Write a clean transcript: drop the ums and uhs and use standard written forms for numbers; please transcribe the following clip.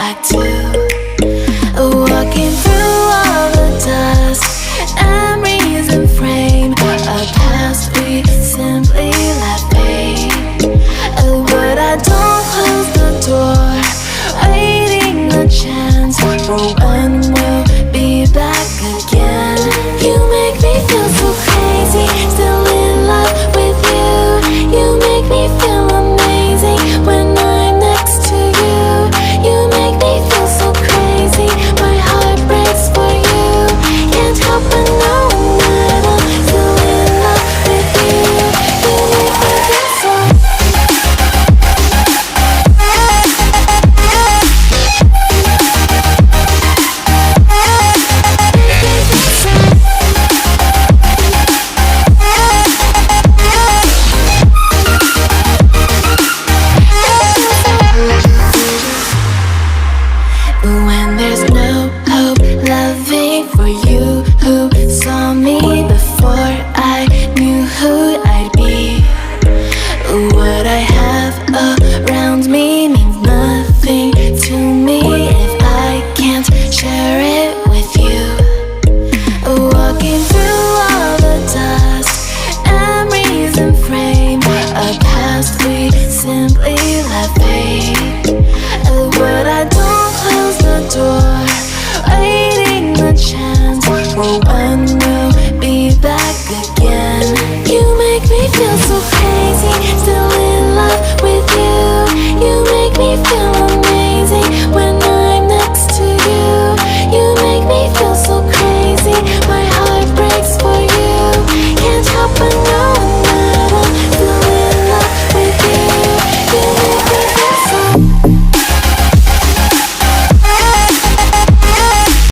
back to walking through all the dust, memories and frame, a past we simply let fade. But I don't close the door, waiting a chance for when we'll be back again. You make me feel so crazy, still in love with you. You make me feel amazing when I'm next to you. You make me feel so crazy, my heart breaks for you. Can't help but know that I'm still in love with you. You make me feel so. When there's no hope, loving for you who saw me before I knew who